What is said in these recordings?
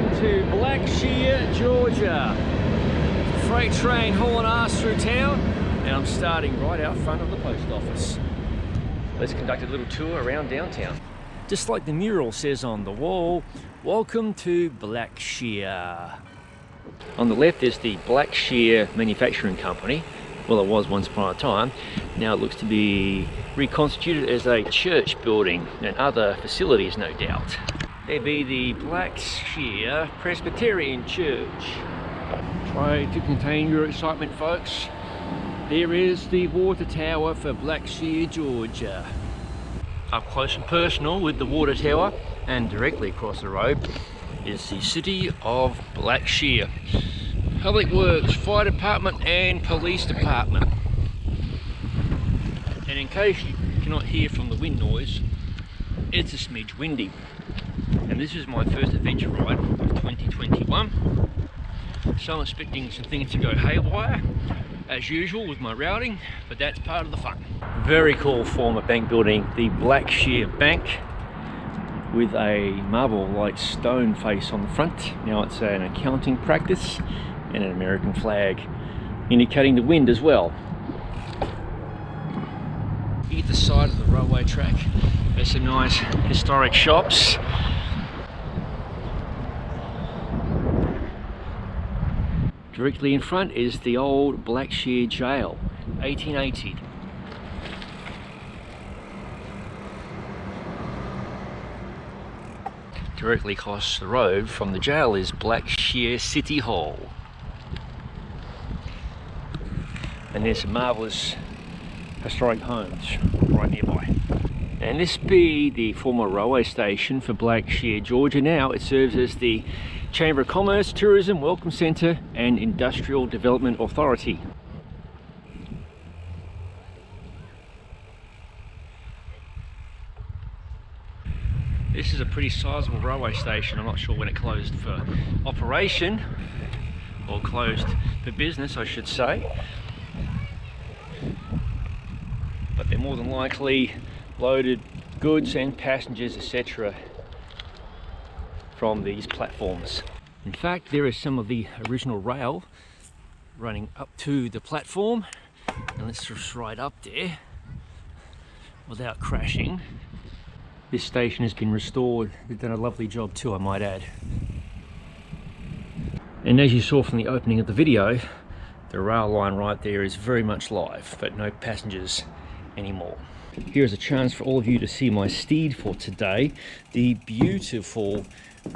Welcome to Blackshear, Georgia. It's a freight train hauling ass through town, and I'm starting right out front of the post office. Let's conduct a little tour around downtown. Just like the mural says on the wall, welcome to Blackshear. On the left is the Blackshear Manufacturing Company. Well, it was once upon a time. Now it looks to be reconstituted as a church building and other facilities, no doubt. There be the Blackshear Presbyterian Church. Try to contain your excitement, folks. There is the water tower for Blackshear, Georgia. Up close and personal with the water tower, and directly across the road is the city of Blackshear. Public Works, Fire Department and Police Department. And in case you cannot hear from the wind noise, it's a smidge windy. And this is my first adventure ride of 2021. So I'm expecting some things to go haywire, as usual with my routing, but that's part of the fun. Very cool form of bank building, the Blackshear Bank, with a marble-like stone face on the front. Now it's an accounting practice and an American flag, indicating the wind as well. Either side of the railway track, there's some nice historic shops. Directly in front is the old Blackshear Jail, 1880. Directly across the road from the jail is Blackshear City Hall. And there's some marvellous historic homes right nearby. And this be the former railway station for Blackshear, Georgia. Now it serves as the Chamber of Commerce, Tourism, Welcome Centre and Industrial Development Authority. This is a pretty sizable railway station. I'm not sure when it closed for operation, or closed for business I should say, but they're more than likely loaded goods and passengers, etc. from these platforms. In fact, there is some of the original rail running up to the platform, and let's just ride up there without crashing. This station has been restored. They've done a lovely job too, I might add. And as you saw from the opening of the video, the rail line right there is very much live, but no passengers anymore. Here's a chance for all of you to see my steed for today, the beautiful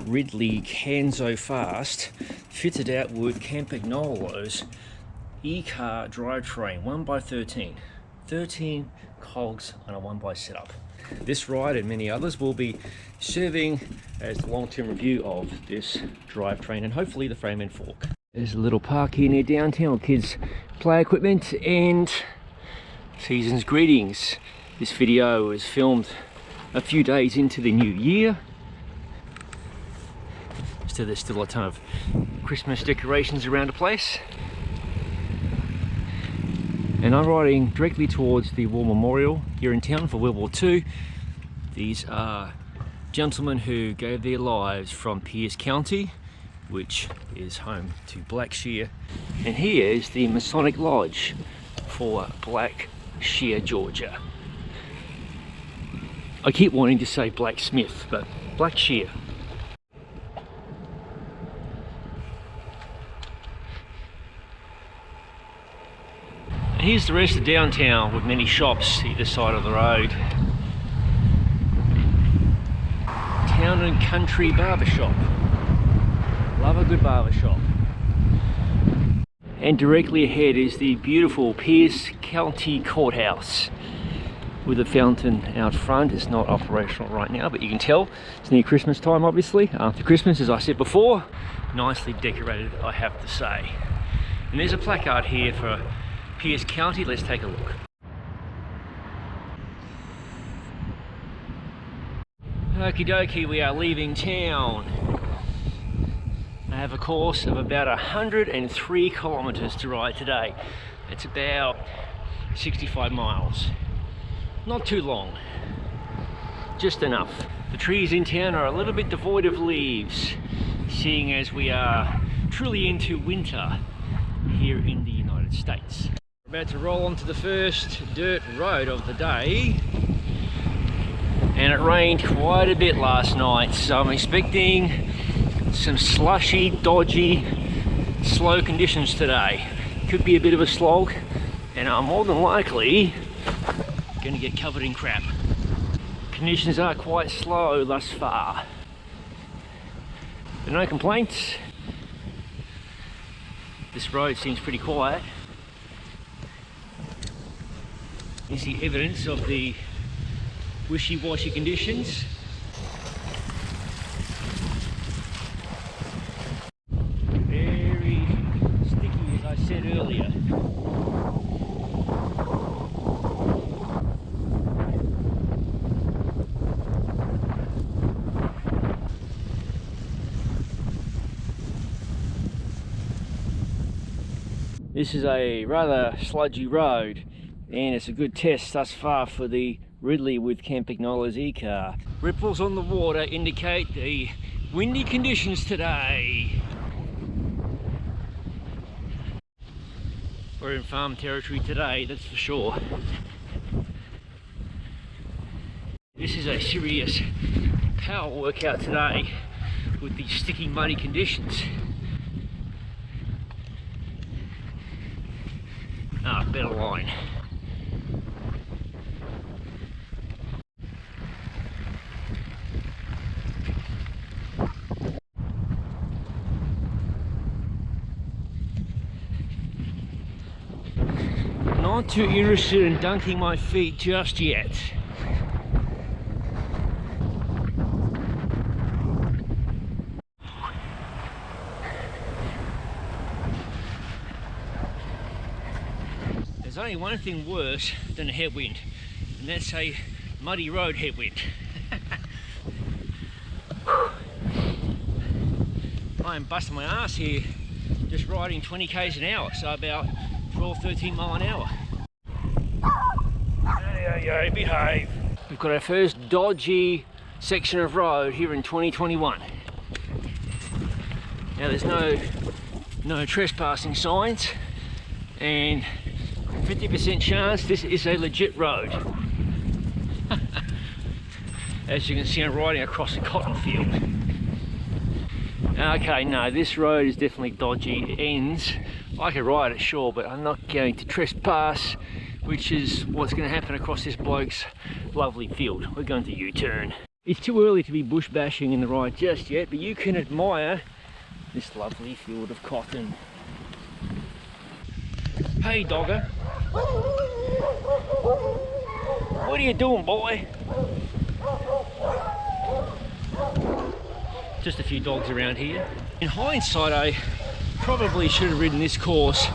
Ridley Canzo Fast, fitted out with Campagnolo's e-car drivetrain, 1x13, 13 cogs on a 1x setup. This ride and many others will be serving as the long-term review of this drivetrain and hopefully the frame and fork. There's a little park here near downtown, kids play equipment and season's greetings. This video was filmed a few days into the new year, so there's still a ton of Christmas decorations around the place. And I'm riding directly towards the War Memorial here in town for World War II. These are gentlemen who gave their lives from Pierce County, which is home to Blackshear. And here is the Masonic Lodge for Blackshear, Georgia. I keep wanting to say blacksmith, but Blackshear. And here's the rest of downtown with many shops either side of the road. Town and Country Barbershop. Love a good barbershop. And directly ahead is the beautiful Pierce County Courthouse with a fountain out front. It's not operational right now, but you can tell it's near Christmas time, obviously. After Christmas, as I said before, nicely decorated, I have to say. And there's a placard here for Pierce County. Let's take a look. Okie dokie, we are leaving town. I have a course of about 103 kilometers to ride today. It's about 65 miles. Not too long, just enough. The trees in town are a little bit devoid of leaves. seeing as we are truly into winter here in the United States. We're about to roll onto the first dirt road of the day, and it rained quite a bit last night, so I'm expecting some slushy, dodgy, slow conditions today. Could be a bit of a slog, and I'm more than likely going to get covered in crap. Conditions are quite slow thus far, but no complaints. This road seems pretty quiet. You see evidence of the wishy-washy conditions. Very sticky, as I said earlier. This is a rather sludgy road, and it's a good test thus far for the Ridley with Campagnola's e-car. Ripples on the water indicate the windy conditions today. We're in farm territory today, that's for sure. This is a serious power workout today with the sticky, muddy conditions. Ah, better line. Not too interested in dunking my feet just yet. There's only one thing worse than a headwind, and that's a muddy road headwind. I am busting my ass here just riding 20 k's an hour, so about 12-13 mile an hour. Hey, behave. We've got our first dodgy section of road here in 2021. Now there's no trespassing signs, and 50% chance this is a legit road. As you can see, I'm riding across a cotton field. Okay, no, this road is definitely dodgy. It ends. I can ride it, sure, but I'm not going to trespass, which is what's going to happen across this bloke's lovely field. We're going to U-turn. It's too early to be bush bashing in the ride just yet, but you can admire this lovely field of cotton. Hey, dogger. What are you doing, boy? Just a few dogs around here. In hindsight, I probably should have ridden this course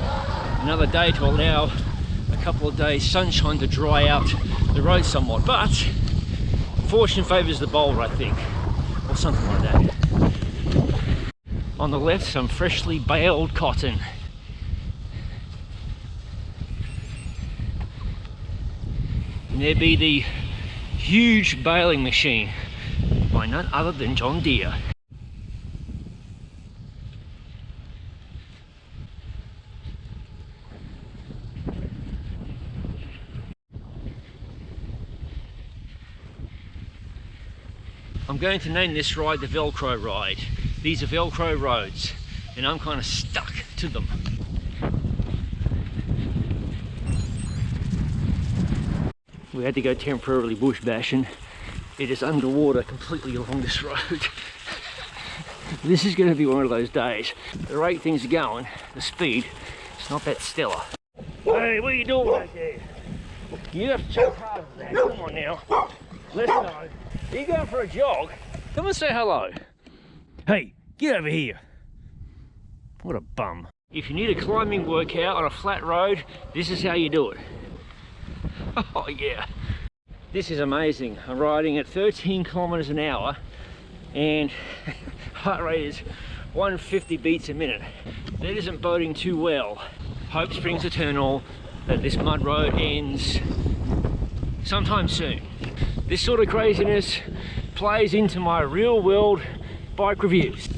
another day to allow a couple of days sunshine to dry out the road somewhat, but fortune favours the bold, I think, or something like that. On the left, some freshly baled cotton. And there be the huge baling machine by none other than John Deere. I'm going to name this ride the Velcro ride. These are Velcro roads, and I'm kind of stuck to them. We had to go temporarily bush bashing. It is underwater completely along this road. This is going to be one of those days. The rate things are going, the speed, it's not that stellar. Hey, what are you doing back there? You have to jump harder than that. Come on now. Let's go. Are you going for a jog? Come and say hello. Hey, get over here. What a bum. If you need a climbing workout on a flat road, this is how you do it. Oh yeah. This is amazing. I'm riding at 13 kilometers an hour and heart rate is 150 beats a minute. That isn't boding too well. Hope springs eternal that this mud road ends sometime soon. This sort of craziness plays into my real world bike reviews.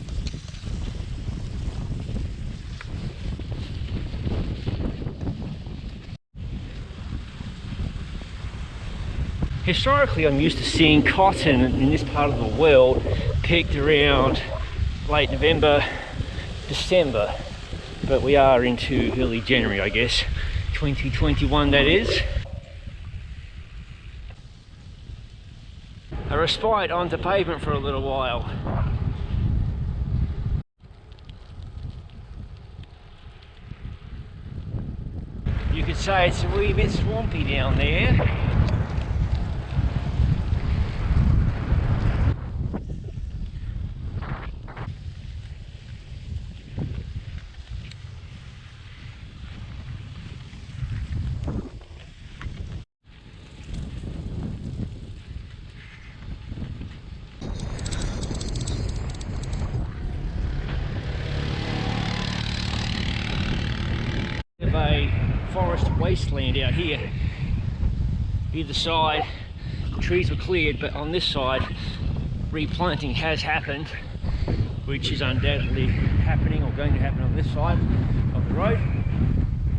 Historically, I'm used to seeing cotton in this part of the world picked around late November, December, but we are into early January, I guess, 2021 that is. A respite onto pavement for a little while. You could say it's a wee bit swampy down there. A forest wasteland out here. Either side the trees were cleared, but on this side replanting has happened, which is undoubtedly happening or going to happen on this side of the road.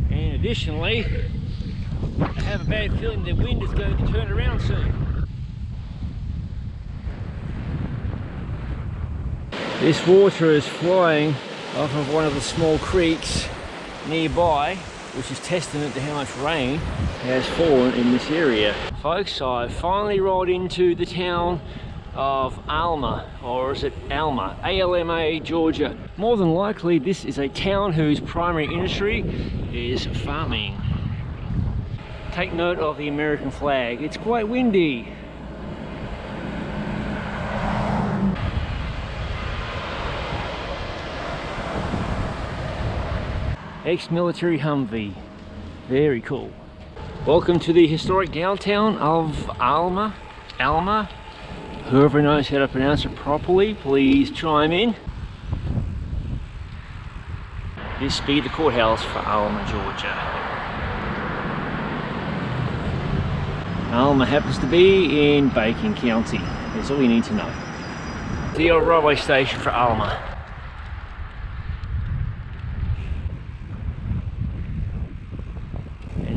And additionally, I have a bad feeling the wind is going to turn around soon. This water is flowing off of one of the small creeks nearby, which is testament to how much rain has fallen in this area. Folks, I've finally rolled into the town of Alma, or is it Alma? A-L-M-A, Georgia. More than likely, this is a town whose primary industry is farming. Take note of the American flag. It's quite windy. Ex-military Humvee. Very cool. Welcome to the historic downtown of Alma. Whoever knows how to pronounce it properly, please chime in. This be the courthouse for Alma, Georgia. Alma happens to be in Bacon County. That's all you need to know. The old railway station for Alma.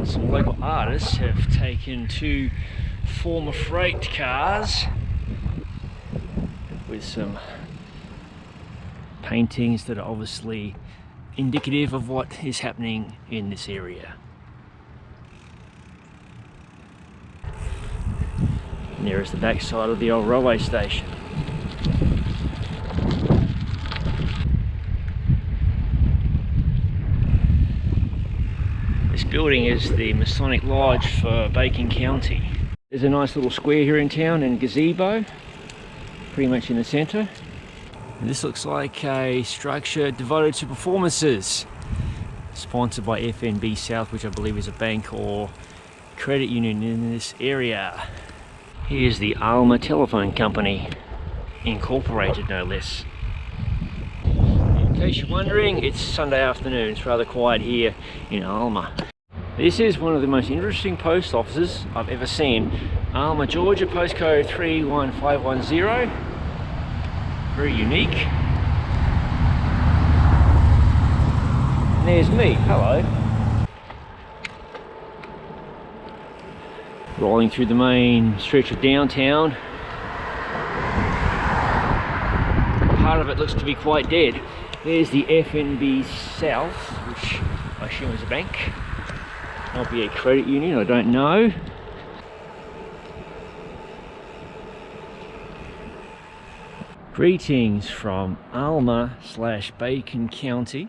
Some local artists have taken two former freight cars with some paintings that are obviously indicative of what is happening in this area. And there is the back side of the old railway station. This building is the Masonic Lodge for Bacon County. There's a nice little square here in town and gazebo, pretty much in the centre. And this looks like a structure devoted to performances, sponsored by FNB South, which I believe is a bank or credit union in this area. Here's the Alma Telephone Company, Incorporated no less. In case you're wondering, it's Sunday afternoon. It's rather quiet here in Alma. This is one of the most interesting post offices I've ever seen. Alma, Georgia, postcode 31510. Very unique. And there's me. Hello. Rolling through the main stretch of downtown. Part of it looks to be quite dead. There's the FNB South, which I assume is a bank. Might be a credit union, I don't know. Greetings from Alma/Bacon County.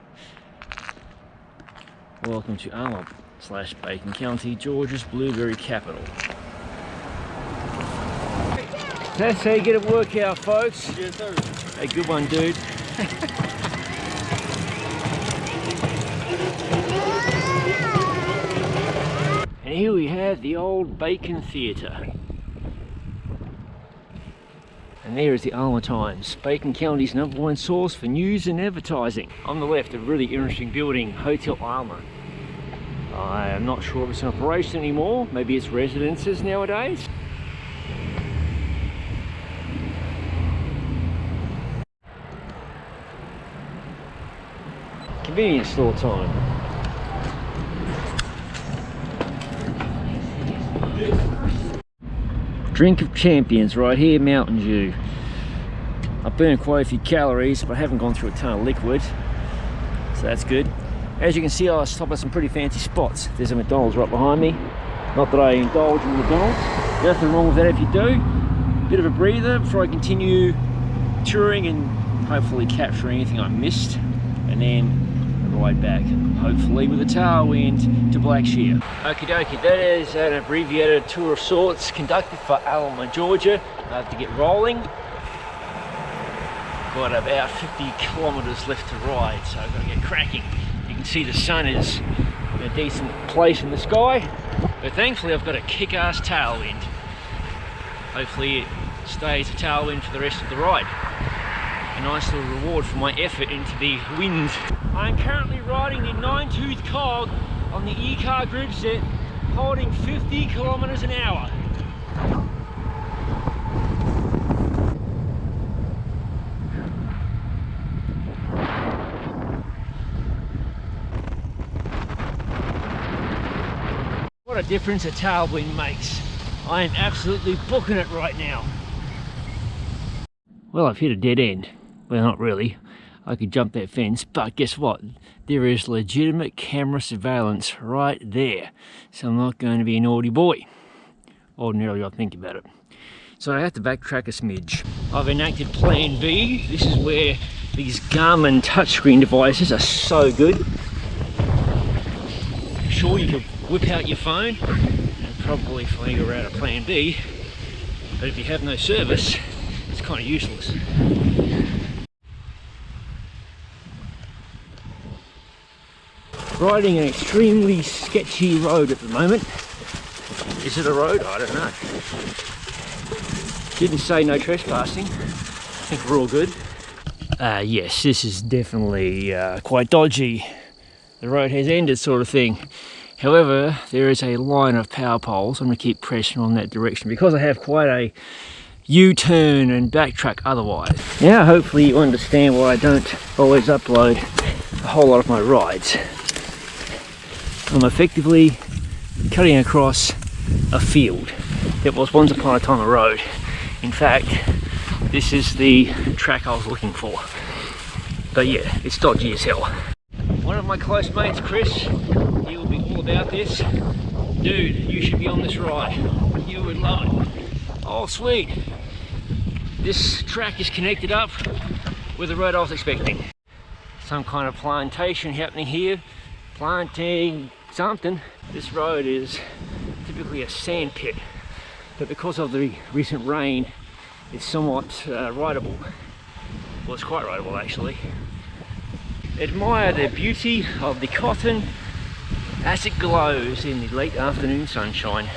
Welcome to Alma/Bacon County, Georgia's blueberry capital. That's how you get a workout, folks. Yes, sir. A good one, dude. And here we have the old Bacon Theatre. And there is the Alma Times, Bacon County's #1 source for news and advertising. On the left, a really interesting building, Hotel Alma. I am not sure if it's in operation anymore. Maybe it's residences nowadays. Convenience store time. Drink of champions right here, Mountain Dew. I burned quite a few calories, but I haven't gone through a ton of liquid, so that's good. As you can see, I stopped at some pretty fancy spots. There's a McDonald's right behind me. Not that I indulge in McDonald's. Nothing wrong with that if you do. Bit of a breather before I continue touring and hopefully capture anything I missed, and then a ride back, hopefully with a tailwind to Blackshear. Okie dokie, that is an abbreviated tour of sorts conducted for Alma, Georgia. I have to get rolling. Got about 50 kilometers left to ride, so I've got to get cracking. You can see the sun is in a decent place in the sky, but thankfully I've got a kick-ass tailwind. Hopefully it stays a tailwind for the rest of the ride. A nice little reward for my effort into the wind. I'm currently riding the 9-tooth cog on the e-car group set, holding 50 kilometers an hour. What a difference a tailwind makes. I am absolutely booking it right now. Well, I've hit a dead end. Well, not really. I could jump that fence, but guess what? There is legitimate camera surveillance right there. So I'm not going to be a naughty boy. Ordinarily, I'd think about it. So I have to backtrack a smidge. I've enacted Plan B. This is where these Garmin touchscreen devices are so good. Sure, you could whip out your phone and probably figure out a Plan B, but if you have no service, it's kind of useless. Riding an extremely sketchy road at the moment. Is it a road? I don't know. Didn't say no trespassing. I think we're all good. Yes, this is definitely quite dodgy. The road has ended, sort of thing. However, there is a line of power poles. I'm going to keep pressing on that direction because I have quite a U-turn and backtrack otherwise. Now hopefully you understand why I don't always upload a whole lot of my rides. I'm effectively cutting across a field that was once upon a time a road. In fact, this is the track I was looking for. But yeah, it's dodgy as hell. One of my close mates, Chris, he will be all about this. Dude, you should be on this ride. You would love it. Oh, sweet. This track is connected up with the road I was expecting. Some kind of plantation happening here. Planting something. This road is typically a sand pit, but because of the recent rain, it's somewhat rideable. Well, it's quite rideable actually. Admire the beauty of the cotton as it glows in the late afternoon sunshine.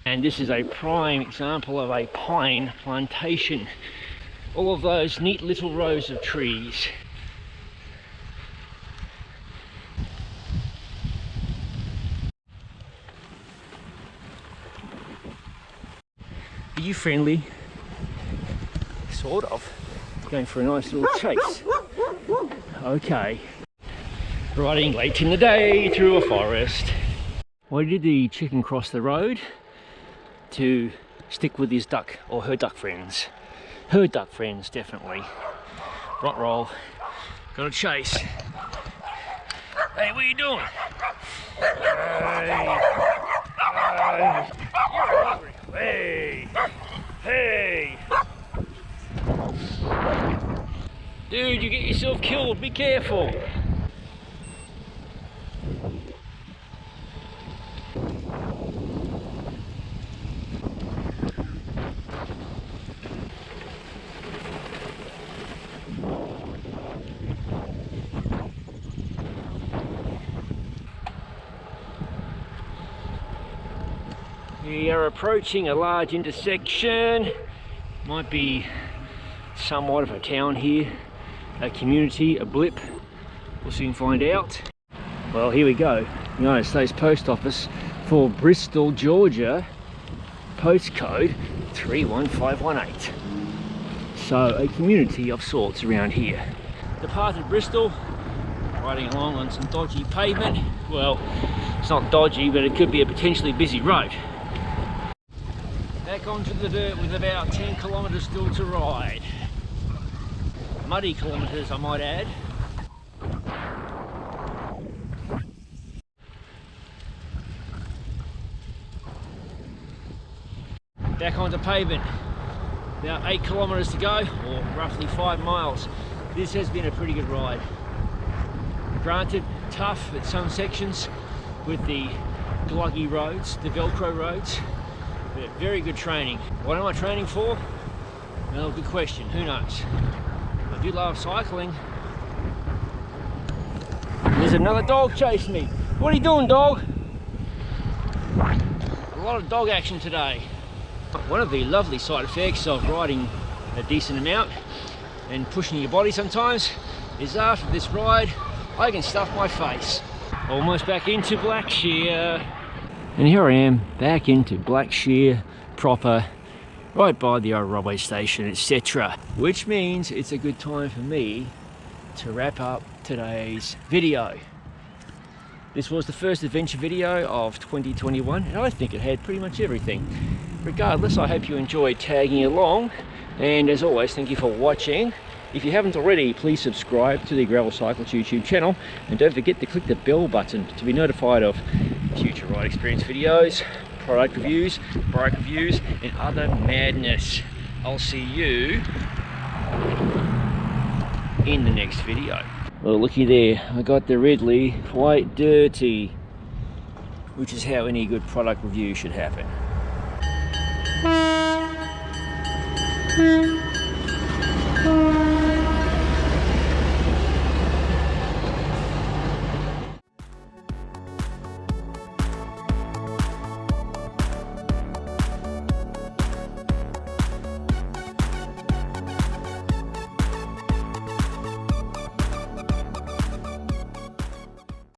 And this is a prime example of a pine plantation. All of those neat little rows of trees. Are you friendly? Sort of. Going for a nice little chase. Okay. Riding late in the day through a forest. Why did the chicken cross the road? To stick with his duck or her duck friends. Her duck friends, definitely. Right roll. Got to chase. Hey, what are you doing? Hey. Hey. Dude, you get yourself killed. Be careful. We are approaching a large intersection. Might be somewhat of a town here, a community, a blip. We'll soon find out. Well, here we go. United States Post Office for Bristol, Georgia. Postcode 31518. So a community of sorts around here. Departed Bristol, riding along on some dodgy pavement. Well, it's not dodgy, but it could be a potentially busy road. Back onto the dirt with about 10 kilometres still to ride. Muddy kilometres, I might add. Back onto pavement. About 8 kilometres to go, or roughly 5 miles. This has been a pretty good ride. Granted, tough at some sections with the gluggy roads, the Velcro roads, but very good training. What am I training for? Well, good question, who knows? I do love cycling. There's another dog chasing me. What are you doing, dog? A lot of dog action today. One of the lovely side effects of riding a decent amount and pushing your body sometimes is after this ride I can stuff my face. Almost back into Blackshear. And here I am back into Blackshear proper, right by the old railway station, etc. Which means it's a good time for me to wrap up today's video. This was the first adventure video of 2021 and I think it had pretty much everything. Regardless, I hope you enjoyed tagging along, and as always, thank you for watching. If you haven't already, please subscribe to the Gravel Cyclist YouTube channel, and don't forget to click the bell button to be notified of future ride experience videos, product reviews, bike reviews, and other madness. I'll see you in the next video. Well, looky there, I got the Ridley quite dirty, which is how any good product review should happen.